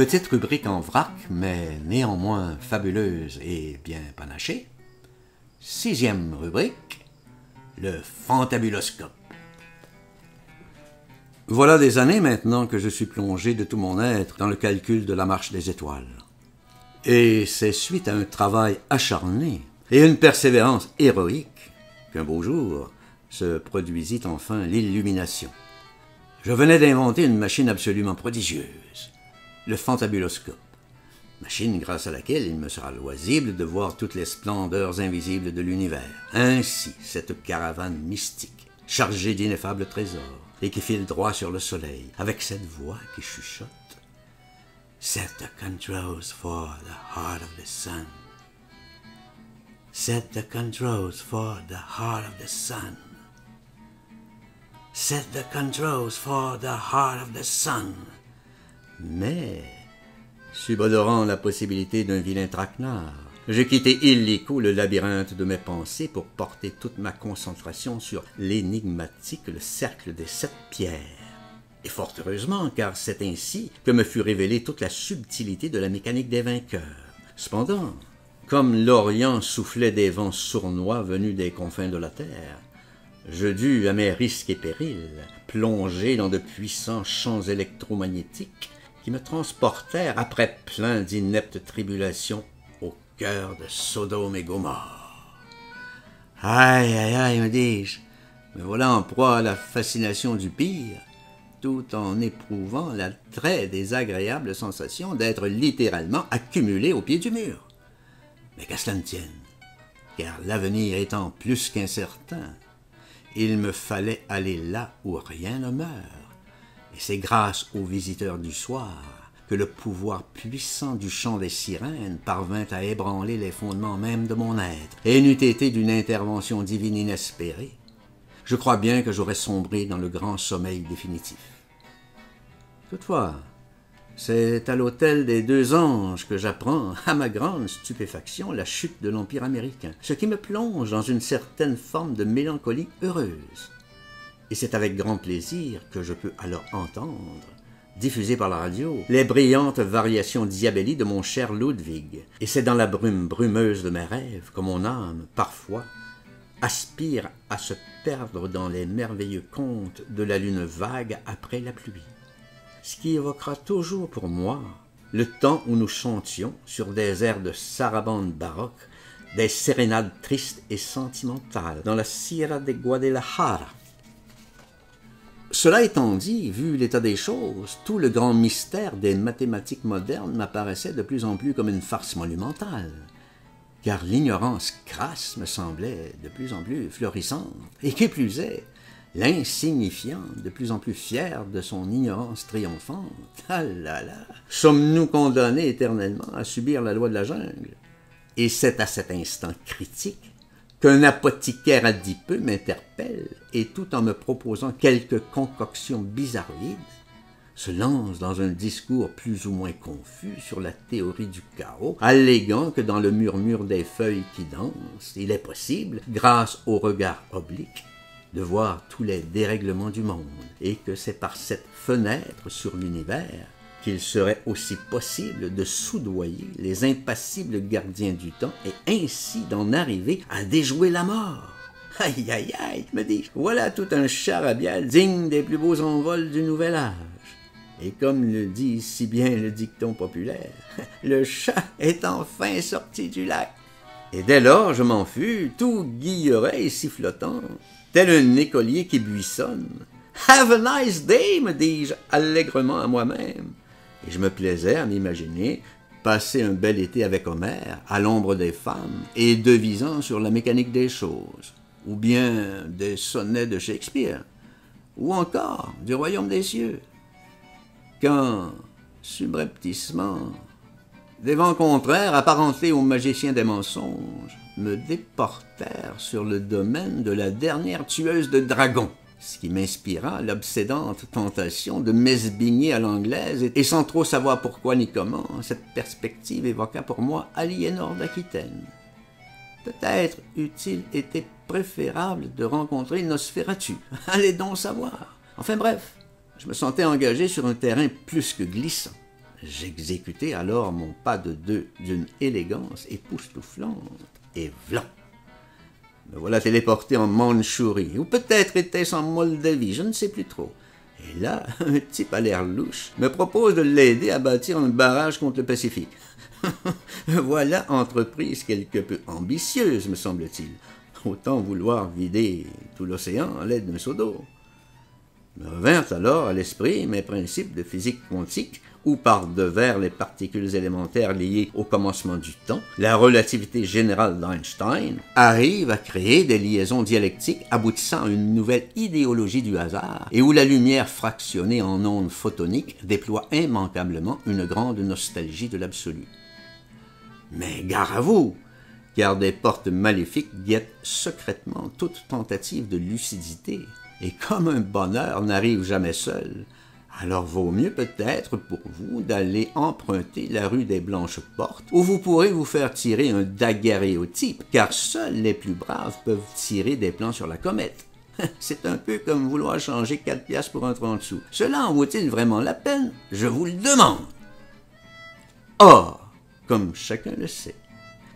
Petite rubrique en vrac, mais néanmoins fabuleuse et bien panachée. 6e rubrique, le fantabuloscope. Voilà des années maintenant que je suis plongé de tout mon être dans le calcul de la marche des étoiles. Et c'est suite à un travail acharné et une persévérance héroïque qu'un beau jour se produisit enfin l'illumination. Je venais d'inventer une machine absolument prodigieuse, le fantabuloscope, machine grâce à laquelle il me sera loisible de voir toutes les splendeurs invisibles de l'univers. Ainsi, cette caravane mystique, chargée d'ineffables trésors, et qui file droit sur le soleil, avec cette voix qui chuchote. Set the controls for the heart of the sun. Set the controls for the heart of the sun. Set the controls for the heart of the sun. Mais, subodorant la possibilité d'un vilain traquenard, j'ai quitté illico le labyrinthe de mes pensées pour porter toute ma concentration sur l'énigmatique le cercle des 7 pierres. Et fort heureusement, car c'est ainsi que me fut révélée toute la subtilité de la mécanique des vainqueurs. Cependant, comme l'Orient soufflait des vents sournois venus des confins de la terre, je dus, à mes risques et périls, plonger dans de puissants champs électromagnétiques qui me transportèrent, après plein d'ineptes tribulations, au cœur de Sodome et Gomorrhe. Aïe, aïe, aïe, me dis-je, me voilà en proie à la fascination du pire, tout en éprouvant la très désagréable sensation d'être littéralement accumulé au pied du mur. Mais qu'à cela ne tienne, car l'avenir étant plus qu'incertain, il me fallait aller là où rien ne meurt, et c'est grâce aux visiteurs du soir que le pouvoir puissant du chant des sirènes parvint à ébranler les fondements même de mon être, et n'eût été d'une intervention divine inespérée, je crois bien que j'aurais sombré dans le grand sommeil définitif. Toutefois, c'est à l'hôtel des 2 anges que j'apprends, à ma grande stupéfaction, la chute de l'Empire américain, ce qui me plonge dans une certaine forme de mélancolie heureuse. Et c'est avec grand plaisir que je peux alors entendre, diffusées par la radio, les brillantes variations diabelli de mon cher Ludwig. Et c'est dans la brume brumeuse de mes rêves que mon âme, parfois, aspire à se perdre dans les merveilleux contes de la lune vague après la pluie. Ce qui évoquera toujours pour moi le temps où nous chantions sur des airs de sarabande baroque, des sérénades tristes et sentimentales dans la Sierra de Guadalajara. Cela étant dit, vu l'état des choses, tout le grand mystère des mathématiques modernes m'apparaissait de plus en plus comme une farce monumentale, car l'ignorance crasse me semblait de plus en plus florissante, et qui plus est, l'insignifiant de plus en plus fier de son ignorance triomphante. Ah là là! Sommes-nous condamnés éternellement à subir la loi de la jungle? Et c'est à cet instant critique qu'un apothicaire adipeux m'interpelle et tout en me proposant quelques concoctions bizarroïdes, se lance dans un discours plus ou moins confus sur la théorie du chaos, alléguant que dans le murmure des feuilles qui dansent, il est possible, grâce au regard oblique, de voir tous les dérèglements du monde, et que c'est par cette fenêtre sur l'univers qu'il serait aussi possible de soudoyer les impassibles gardiens du temps et ainsi d'en arriver à déjouer la mort. Aïe, aïe, aïe, me dis-je, voilà tout un charabia digne des plus beaux envols du nouvel âge. Et comme le dit si bien le dicton populaire, le chat est enfin sorti du lac. Et dès lors, je m'en fus, tout guilleret et sifflotant, tel un écolier qui buissonne. « Have a nice day !» me dis-je allègrement à moi-même. Et je me plaisais à m'imaginer passer un bel été avec Homère, à l'ombre des femmes, et devisant sur la mécanique des choses, ou bien des sonnets de Shakespeare, ou encore du royaume des cieux. Quand, subrepticement, des vents contraires apparentés aux magiciens des mensonges me déportèrent sur le domaine de la dernière tueuse de dragons, ce qui m'inspira l'obsédante tentation de m'esbigner à l'anglaise, et sans trop savoir pourquoi ni comment, cette perspective évoqua pour moi Aliénor d'Aquitaine. Peut-être eût-il été préférable de rencontrer Nosferatu, allez donc savoir. Enfin bref, je me sentais engagé sur un terrain plus que glissant. J'exécutai alors mon pas de deux d'une élégance époustouflante, et v'lan! Me voilà téléporté en Mandchourie, ou peut-être était-ce en Moldavie, je ne sais plus trop. Et là, un type à l'air louche me propose de l'aider à bâtir un barrage contre le Pacifique. Voilà entreprise quelque peu ambitieuse, me semble-t-il. Autant vouloir vider tout l'océan à l'aide d'un seau d'eau. Me revinrent alors à l'esprit mes principes de physique quantique, où par devers les particules élémentaires liées au commencement du temps, la relativité générale d'Einstein arrive à créer des liaisons dialectiques aboutissant à une nouvelle idéologie du hasard, et où la lumière fractionnée en ondes photoniques déploie immanquablement une grande nostalgie de l'absolu. Mais gare à vous, car des portes maléfiques guettent secrètement toute tentative de lucidité, et comme un bonheur n'arrive jamais seul, alors vaut mieux peut-être pour vous d'aller emprunter la rue des Blanches Portes, où vous pourrez vous faire tirer un daguerréotype, car seuls les plus braves peuvent tirer des plans sur la comète. C'est un peu comme vouloir changer 4 piastres pour un 30 sous. Cela en vaut-il vraiment la peine? Je vous le demande. Or, comme chacun le sait,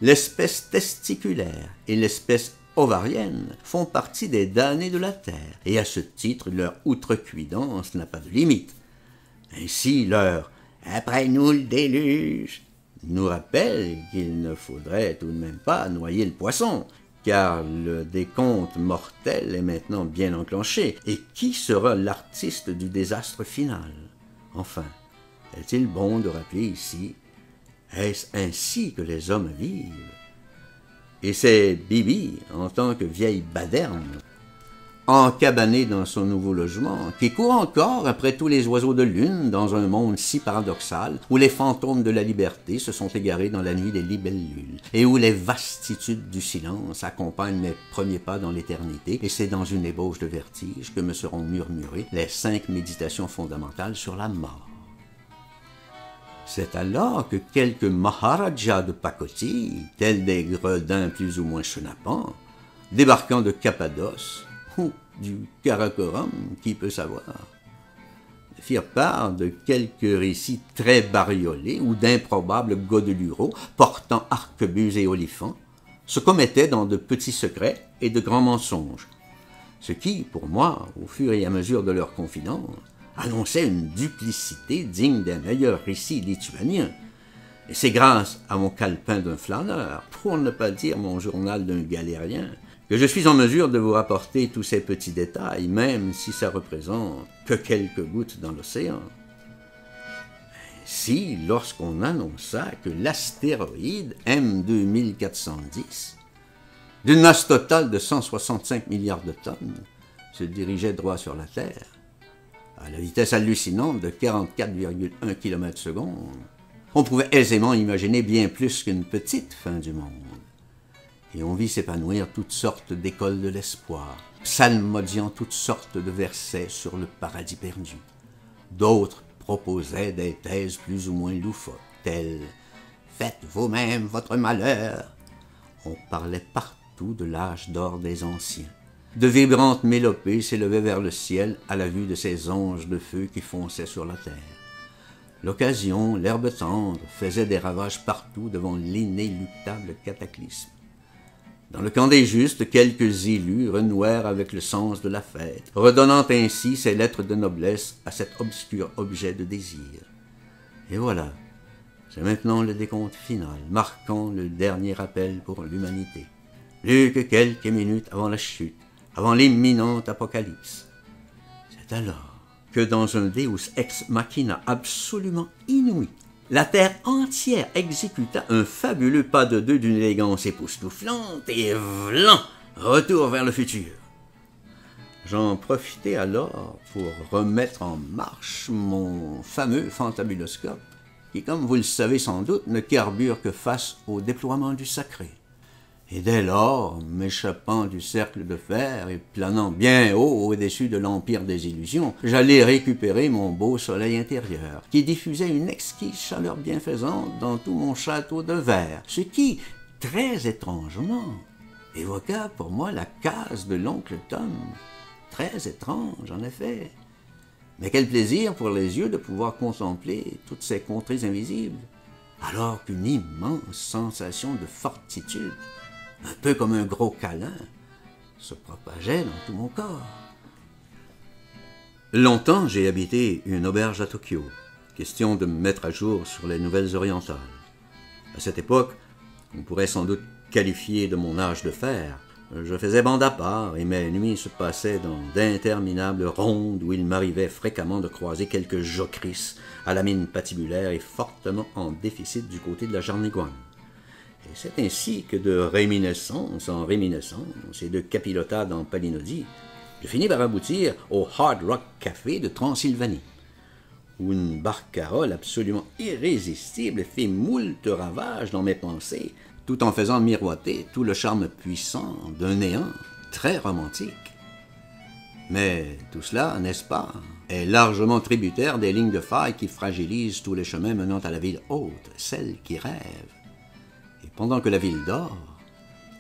l'espèce testiculaire et l'espèce ovarienne font partie des damnés de la Terre, et à ce titre, leur outrecuidance n'a pas de limite. Ainsi, leur « après nous le déluge » nous rappelle qu'il ne faudrait tout de même pas noyer le poisson, car le décompte mortel est maintenant bien enclenché, et qui sera l'artiste du désastre final? Enfin, est-il bon de rappeler ici, est-ce ainsi que les hommes vivent? Et c'est Bibi, en tant que vieille baderne, encabanée dans son nouveau logement, qui court encore après tous les oiseaux de lune dans un monde si paradoxal, où les fantômes de la liberté se sont égarés dans la nuit des libellules, et où les vastitudes du silence accompagnent mes premiers pas dans l'éternité, et c'est dans une ébauche de vertige que me seront murmurées les 5 méditations fondamentales sur la mort. C'est alors que quelques maharajas de pacotille, tels des gredins plus ou moins chenapants, débarquant de Cappadoce, ou du Karakoram, qui peut savoir, firent part de quelques récits très bariolés ou d'improbables godelureaux portant arquebuses et olifants, se commettaient dans de petits secrets et de grands mensonges, ce qui, pour moi, au fur et à mesure de leur confidence, annonçait une duplicité digne des meilleurs récits lituaniens. Et c'est grâce à mon calepin d'un flâneur, pour ne pas dire mon journal d'un galérien, que je suis en mesure de vous rapporter tous ces petits détails, même si ça représente que quelques gouttes dans l'océan. Ainsi, lorsqu'on annonça que l'astéroïde M2410, d'une masse totale de 165 milliards de tonnes, se dirigeait droit sur la Terre, à la vitesse hallucinante de 44,1 km/s, on pouvait aisément imaginer bien plus qu'une petite fin du monde. Et on vit s'épanouir toutes sortes d'écoles de l'espoir, psalmodiant toutes sortes de versets sur le paradis perdu. D'autres proposaient des thèses plus ou moins loufoques, telles « Faites vous-même votre malheur ». On parlait partout de l'âge d'or des anciens. De vibrantes mélopées s'élevaient vers le ciel à la vue de ces anges de feu qui fonçaient sur la terre. L'occasion, l'herbe tendre, faisait des ravages partout devant l'inéluctable cataclysme. Dans le camp des justes, quelques élus renouèrent avec le sens de la fête, redonnant ainsi ses lettres de noblesse à cet obscur objet de désir. Et voilà, c'est maintenant le décompte final, marquant le dernier appel pour l'humanité. Plus que quelques minutes avant la chute, avant l'imminente apocalypse. C'est alors que dans un Deus ex machina absolument inouï, la Terre entière exécuta un fabuleux pas de deux d'une élégance époustouflante et vlan, retour vers le futur. J'en profitai alors pour remettre en marche mon fameux fantabuloscope, qui, comme vous le savez sans doute, ne carbure que face au déploiement du sacré. Et dès lors, m'échappant du cercle de fer et planant bien haut au-dessus de l'empire des illusions, j'allais récupérer mon beau soleil intérieur, qui diffusait une exquise chaleur bienfaisante dans tout mon château de verre, ce qui, très étrangement, évoqua pour moi la case de l'oncle Tom. Très étrange, en effet. Mais quel plaisir pour les yeux de pouvoir contempler toutes ces contrées invisibles, alors qu'une immense sensation de fortitude, un peu comme un gros câlin, se propageait dans tout mon corps. Longtemps, j'ai habité une auberge à Tokyo, question de me mettre à jour sur les nouvelles orientales. À cette époque, on pourrait sans doute qualifier de mon âge de fer. Je faisais bande à part et mes nuits se passaient dans d'interminables rondes où il m'arrivait fréquemment de croiser quelques jocris à la mine patibulaire et fortement en déficit du côté de la Jarniguane. Et c'est ainsi que de réminiscence en réminiscence et de capilotade en palinodie, je finis par aboutir au Hard Rock Café de Transylvanie, où une barcarolle absolument irrésistible fait moult ravages dans mes pensées, tout en faisant miroiter tout le charme puissant d'un néant très romantique. Mais tout cela, n'est-ce pas, est largement tributaire des lignes de faille qui fragilisent tous les chemins menant à la ville haute, celle qui rêve. Et pendant que la ville dort,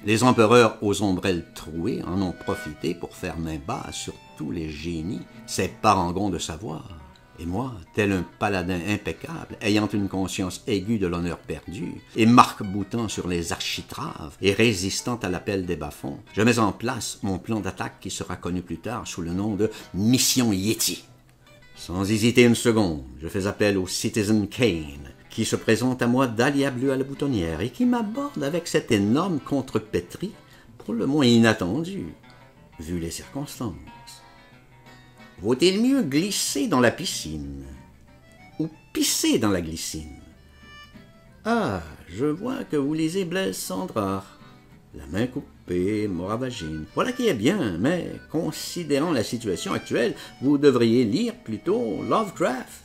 les empereurs aux ombrelles trouées en ont profité pour faire main basse sur tous les génies, ces parangons de savoir. Et moi, tel un paladin impeccable, ayant une conscience aiguë de l'honneur perdu, et marc-boutant sur les architraves, et résistant à l'appel des bas-fonds, je mets en place mon plan d'attaque qui sera connu plus tard sous le nom de Mission Yeti. Sans hésiter une seconde, je fais appel au Citizen Kane, qui se présente à moi dahlia bleu à la boutonnière, et qui m'aborde avec cette énorme contrepétrie, pour le moins inattendue, vu les circonstances. Vaut-il mieux glisser dans la piscine ou pisser dans la glycine? Ah, je vois que vous lisez Blaise Cendrars. La main coupée, Moravagine. Voilà qui est bien, mais considérant la situation actuelle, vous devriez lire plutôt Lovecraft.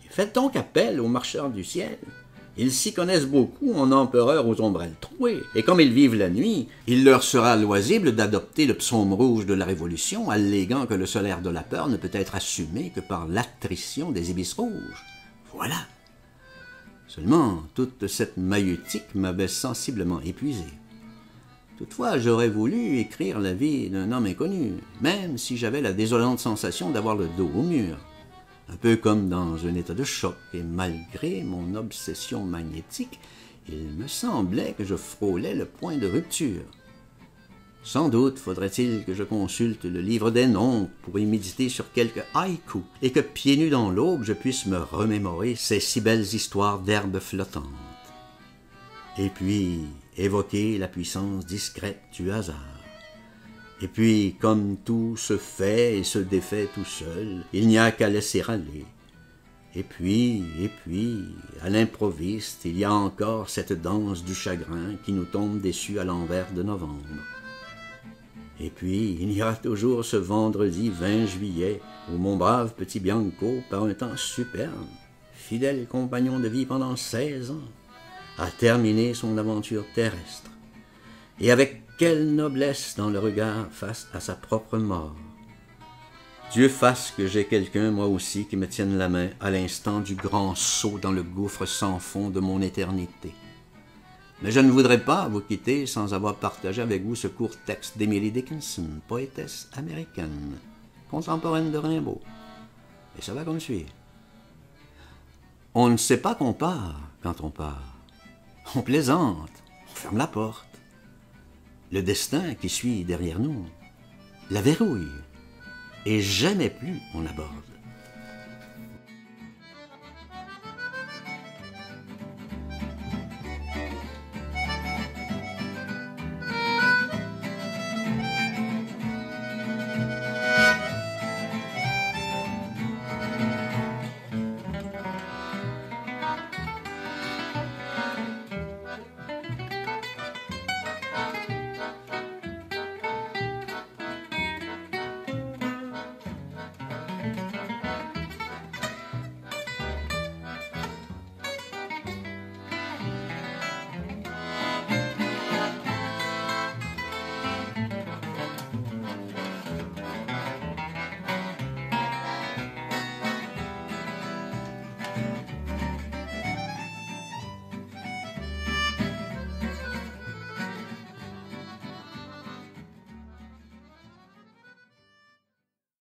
Faites donc appel aux marcheurs du ciel. Ils s'y connaissent beaucoup en empereurs aux ombrelles trouées, et comme ils vivent la nuit, il leur sera loisible d'adopter le psaume rouge de la Révolution, alléguant que le solaire de la peur ne peut être assumé que par l'attrition des ibis rouges. Voilà. Seulement, toute cette maïeutique m'avait sensiblement épuisé. Toutefois, j'aurais voulu écrire la vie d'un homme inconnu, même si j'avais la désolante sensation d'avoir le dos au mur. Un peu comme dans un état de choc, et malgré mon obsession magnétique, il me semblait que je frôlais le point de rupture. Sans doute faudrait-il que je consulte le livre des noms pour y méditer sur quelques haïkus, et que pieds nus dans l'aube, je puisse me remémorer ces si belles histoires d'herbes flottantes. Et puis, évoquer la puissance discrète du hasard. Et puis, comme tout se fait et se défait tout seul, il n'y a qu'à laisser aller. Et puis, à l'improviste, il y a encore cette danse du chagrin qui nous tombe dessus à l'envers de novembre. Et puis, il y aura toujours ce vendredi 20 juillet, où mon brave petit Bianco, par un temps superbe, fidèle compagnon de vie pendant 16 ans, a terminé son aventure terrestre. Et avec quelle noblesse dans le regard face à sa propre mort. Dieu fasse que j'ai quelqu'un, moi aussi, qui me tienne la main à l'instant du grand saut dans le gouffre sans fond de mon éternité. Mais je ne voudrais pas vous quitter sans avoir partagé avec vous ce court texte d'Emily Dickinson, poétesse américaine, contemporaine de Rimbaud. Et ça va comme suit. On ne sait pas qu'on part quand on part. On plaisante, on ferme la porte. Le destin qui suit derrière nous la verrouille, et jamais plus on l'aborde.